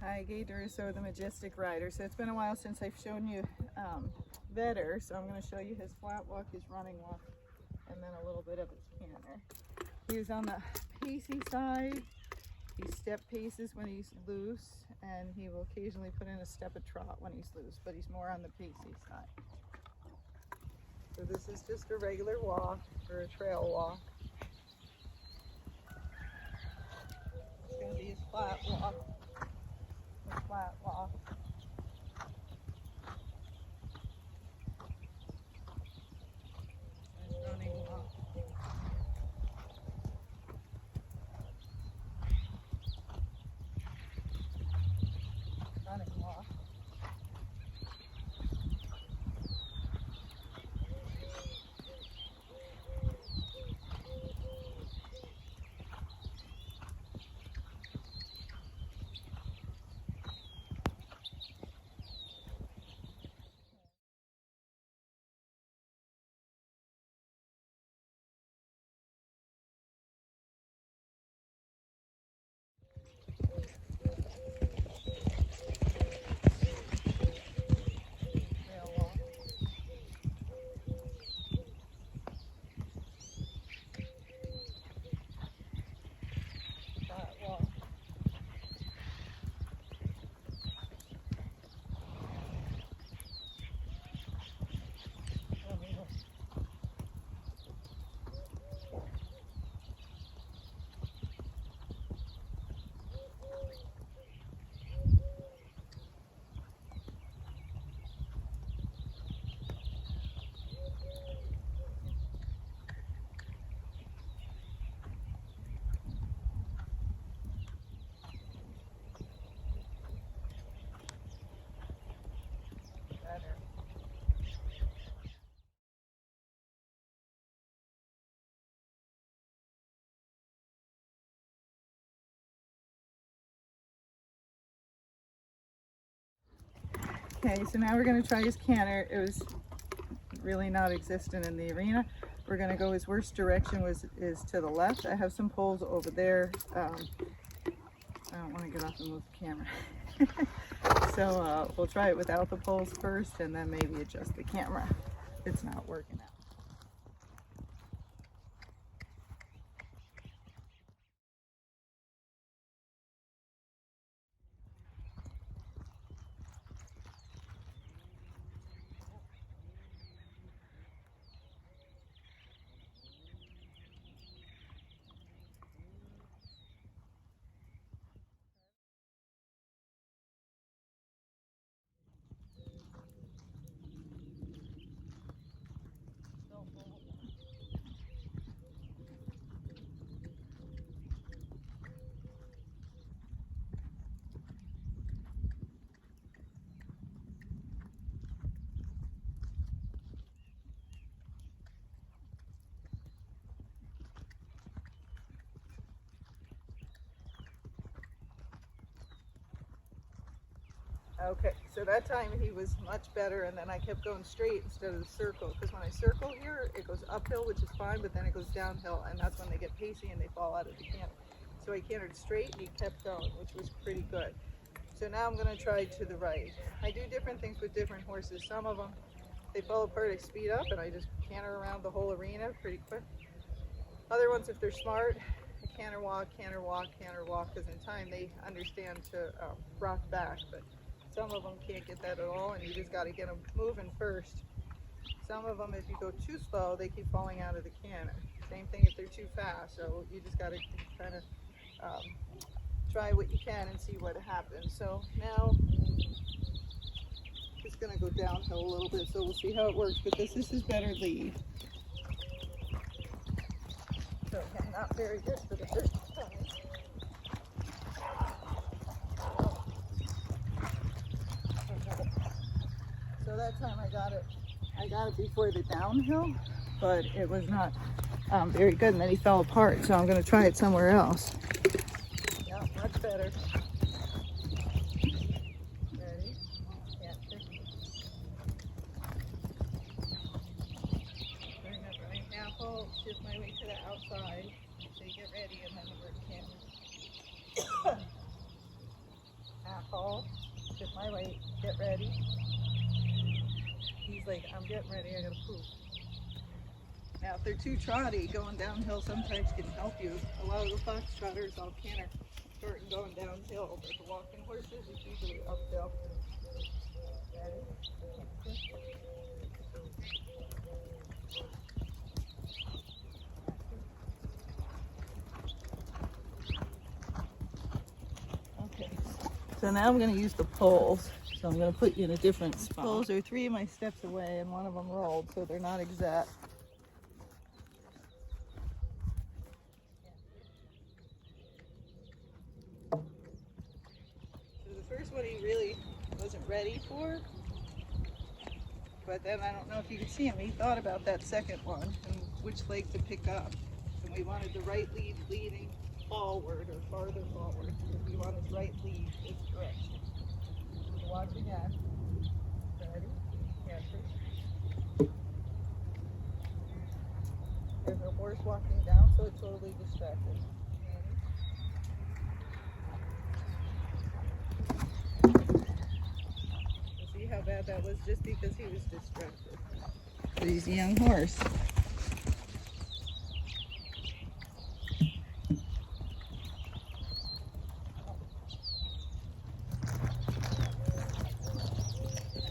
Hi, Gay DeRusso, the Majestic rider. So it's been a while since I've shown you Vedder, so I'm going to show you his flat walk, his running walk, and then a little bit of his canter. He was on the pacey side. He step paces when he's loose, and he will occasionally put in a step a trot when he's loose, but he's more on the pacey side. So this is just a regular walk, or a trail walk. It's going to be his flat walk. His flat walk. His running walk. Running walk. Okay, so now we're going to try his canter. It was really not existent in the arena. We're going to go, his worst direction is to the left. I have some poles over there. I don't want to get off and move the camera. So we'll try it without the poles first and then maybe adjust the camera if it's not working out. Okay, so that time he was much better, and then I kept going straight instead of the circle, because when I circle here, it goes uphill, which is fine, but then it goes downhill, and that's when they get pacey and they fall out of the canter. So I cantered straight, and he kept going, which was pretty good. So now I'm going to try to the right. I do different things with different horses. Some of them, they fall apart, I speed up, and I just canter around the whole arena pretty quick. Other ones, if they're smart, canter walk, because in time they understand to rock back, but some of them can't get that at all, and you just got to get them moving first. Some of them, if you go too slow, they keep falling out of the canter. Same thing if they're too fast, so you just got to kind of try what you can and see what happens. So now it's going to go downhill a little bit, so we'll see how it works, but this is his better lead. So again, not very good for the first time. So that time I got it before the downhill, but it was not very good, and then he fell apart, so I'm going to try it somewhere else. Yeah, much better. Ready? Canter. Bring up right half hole, shift my way to the outside, so you get ready, and then we're canter. Half hole. get ready. He's like, I'm getting ready, I gotta poop. Now, if they're too trotty, going downhill sometimes can help you. A lot of the fox trotters all canter starting going downhill, but the walking horses is usually uphill. Okay, so now I'm going to use the poles. So I'm going to put you in a different spot. Poles are 3 of my steps away, and one of them rolled, so they're not exact. So the first one he really wasn't ready for, but then I don't know if you could see him. He thought about that second one and which leg to pick up. And we wanted the right lead leading forward or farther forward. If we wanted right lead is correct. So watch again. Ready? Canter. There's a horse walking down, so it's totally distracted. See how bad that was just because he was distracted. But he's a young horse.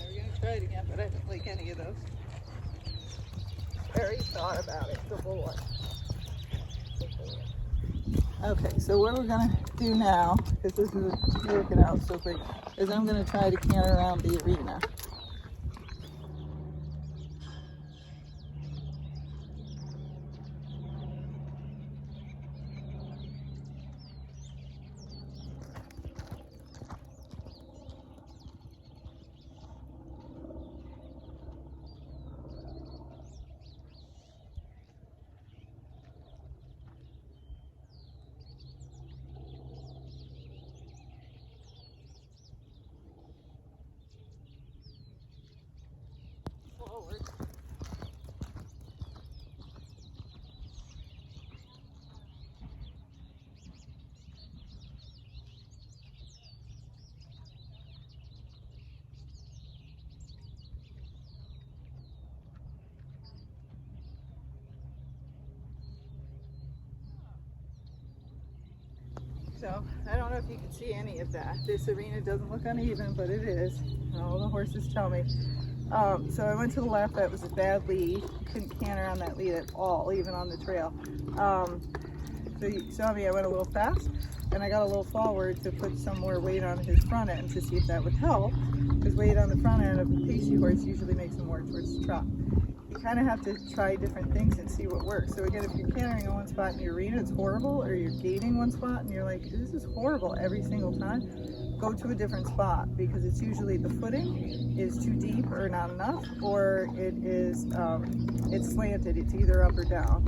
We're going to try it again, but I don't like any of those. Barry thought about it, the boy. Okay, so what we're going to do now, because this is working out so great, is I'm going to try to canter around the arena. Forward. So I don't know if you can see any of that. This arena doesn't look uneven, but it is. All the horses tell me. So I went to the left. That was a bad lead. Couldn't canter on that lead at all, even on the trail. So you saw me, I went a little fast, and I got a little forward to put some more weight on his front end to see if that would help, because weight on the front end of a pacey horse usually makes him more towards the trot. You kind of have to try different things and see what works. So again, if you're cantering in one spot in the arena, it's horrible, or you're gaiting one spot and you're like, this is horrible every single time, go to a different spot, because it's usually the footing is too deep or not enough, or it is it's slanted, it's either up or down.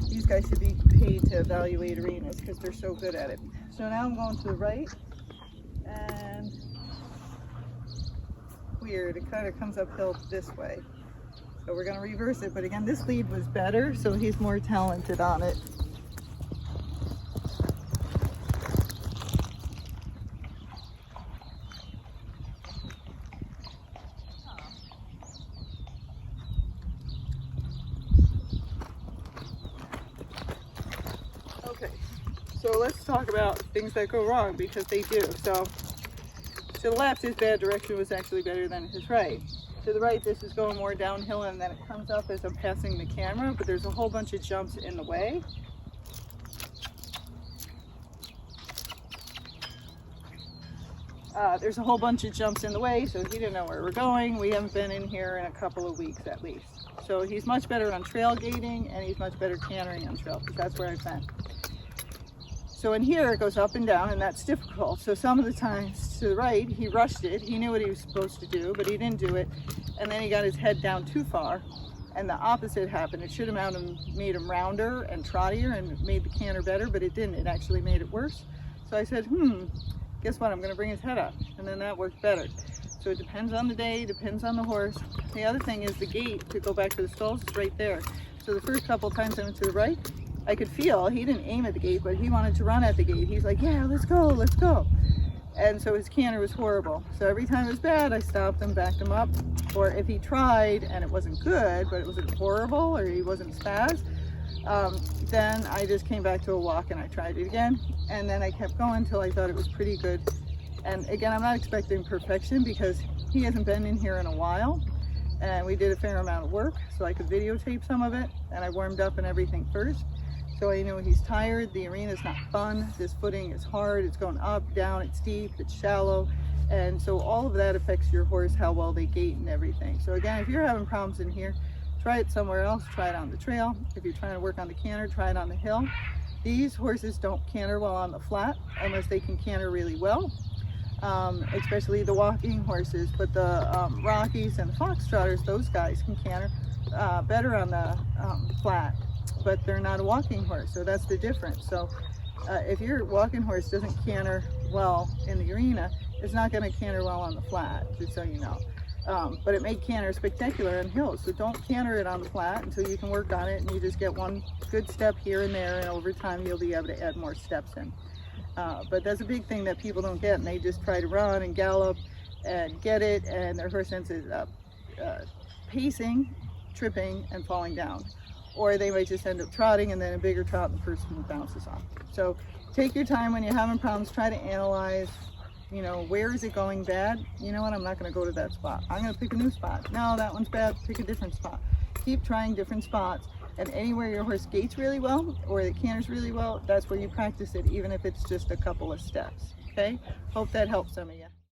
These guys should be paid to evaluate arenas because they're so good at it. So now I'm going to the right, and weird, it kind of comes uphill this way. So we're going to reverse it, but again, this lead was better, so he's more talented on it. Okay, so let's talk about things that go wrong, because they do. So to the left, his bad direction was actually better than his right. To the right, this is going more downhill, and then it comes up as I'm passing the camera, but there's a whole bunch of jumps in the way. There's a whole bunch of jumps in the way, so he didn't know where we're going. We haven't been in here in a couple of weeks at least. So he's much better on trail gating, and he's much better cantering on trail, because that's where I've been. So in here, it goes up and down, and that's difficult. So some of the times to the right, he rushed it. He knew what he was supposed to do, but he didn't do it. And then he got his head down too far, and the opposite happened. It should have made him rounder and trottier and made the canter better, but it didn't. It actually made it worse. So I said, guess what? I'm going to bring his head up, and then that worked better. So it depends on the day, depends on the horse. The other thing is the gate, to go back to the stalls, is right there. So the first couple times I went to the right, I could feel he didn't aim at the gate, but he wanted to run at the gate. He's like, yeah, let's go, let's go. And so his canter was horrible. So every time it was bad, I stopped him, backed him up. Or if he tried and it wasn't good, but it wasn't horrible or he wasn't spaz, then I just came back to a walk and I tried it again. And then I kept going until I thought it was pretty good. And again, I'm not expecting perfection because he hasn't been in here in a while. And we did a fair amount of work, so I could videotape some of it. And I warmed up and everything first. So I know he's tired, the arena's not fun, this footing is hard, it's going up, down, it's steep, it's shallow. And so all of that affects your horse, how well they gait and everything. So again, if you're having problems in here, try it somewhere else, try it on the trail. If you're trying to work on the canter, try it on the hill. These horses don't canter well on the flat unless they can canter really well, especially the walking horses. But the Rockies and the Foxtrotters, those guys can canter better on the flat. But they're not a walking horse, so that's the difference. So if your walking horse doesn't canter well in the arena, it's not going to canter well on the flat, just so you know. But it may canter spectacular on hills, so don't canter it on the flat until you can work on it, and you just get one good step here and there, and over time you'll be able to add more steps in. But that's a big thing that people don't get, and they just try to run and gallop and get it, and their horse ends up pacing, tripping, and falling down. Or they might just end up trotting and then a bigger trot and the person bounces off. So take your time when you're having problems, try to analyze, you know, where is it going bad? You know what, I'm not going to go to that spot. I'm going to pick a new spot. No, that one's bad, pick a different spot. Keep trying different spots, and anywhere your horse gaits really well or it canters really well, that's where you practice it, even if it's just a couple of steps. Okay? Hope that helps some of you.